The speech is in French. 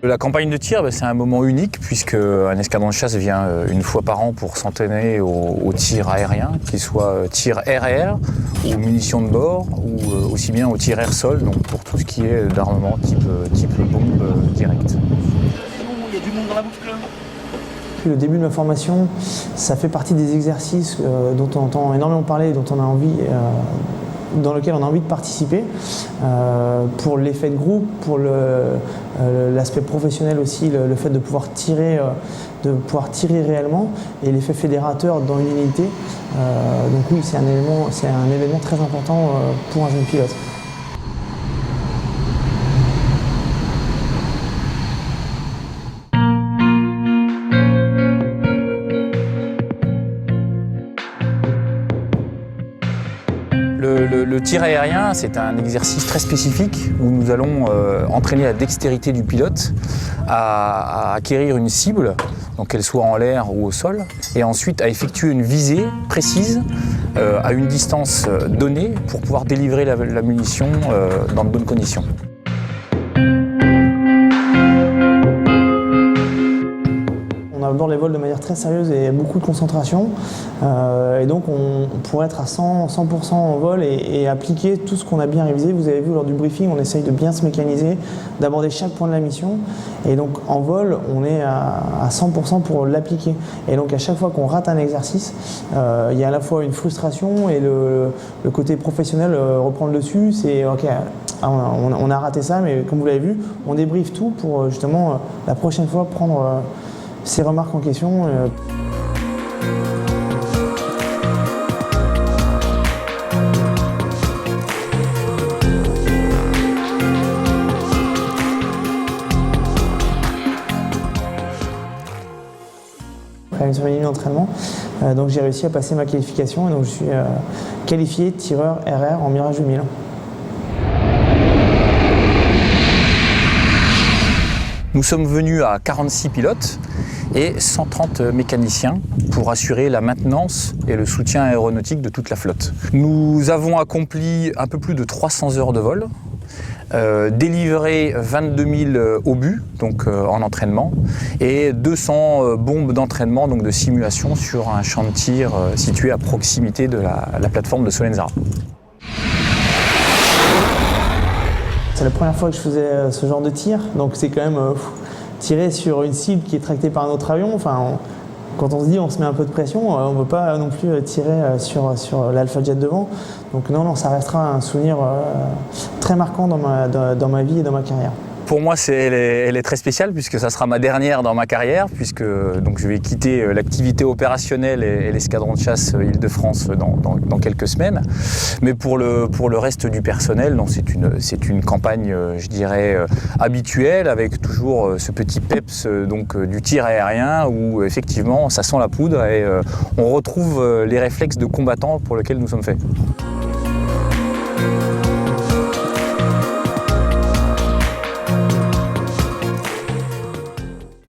La campagne de tir, c'est un moment unique puisque un escadron de chasse vient une fois par an pour s'entraîner au tir aérien, qu'il soit tir air-air ou munitions de bord ou aussi bien au tir air-sol, donc pour tout ce qui est d'armement type bombe directe. Il y a du monde dans la boucle. Le début de ma formation, ça fait partie des exercices dont on entend énormément parler, dont on a envie, dans lequel on a envie de participer, pour l'effet de groupe, pour l'aspect professionnel aussi, le fait de pouvoir tirer réellement et l'effet fédérateur dans une unité. Donc oui, c'est un événement très important pour un jeune pilote. Le tir aérien, c'est un exercice très spécifique où nous allons entraîner la dextérité du pilote à acquérir une cible, donc qu'elle soit en l'air ou au sol, et ensuite à effectuer une visée précise à une distance donnée pour pouvoir délivrer la munition dans de bonnes conditions. On aborde les vols de manière très sérieuse et beaucoup de concentration. Et donc pour être à 100% en vol et appliquer tout ce qu'on a bien révisé. Vous avez vu lors du briefing, on essaye de bien se mécaniser, d'aborder chaque point de la mission. Et donc en vol, on est à 100% pour l'appliquer. Et donc à chaque fois qu'on rate un exercice, il y a à la fois une frustration et le côté professionnel reprend le dessus. C'est ok, on a raté ça, mais comme vous l'avez vu, on débriefe tout pour justement la prochaine fois prendre ces remarques en question. Après une semaine d'entraînement, donc j'ai réussi à passer ma qualification et donc je suis qualifié tireur RR en Mirage 2000. Nous sommes venus à 46 pilotes et 130 mécaniciens pour assurer la maintenance et le soutien aéronautique de toute la flotte. Nous avons accompli un peu plus de 300 heures de vol, délivré 22 000 obus donc, en entraînement et 200 bombes d'entraînement, donc de simulation sur un champ de tir situé à proximité de la plateforme de Solenzara. C'est la première fois que je faisais ce genre de tir, donc c'est quand même tirer sur une cible qui est tractée par un autre avion. Enfin, quand on se dit on se met un peu de pression, on ne veut pas non plus tirer sur l'Alpha Jet devant. Donc non, ça restera un souvenir très marquant dans ma vie et dans ma carrière. Pour moi, elle est très spéciale puisque ça sera ma dernière dans ma carrière, puisque donc, je vais quitter l'activité opérationnelle et l'escadron de chasse Île-de-France dans quelques semaines. Mais pour le reste du personnel, c'est une campagne, je dirais, habituelle, avec toujours ce petit peps du tir aérien où effectivement ça sent la poudre et on retrouve les réflexes de combattants pour lesquels nous sommes faits.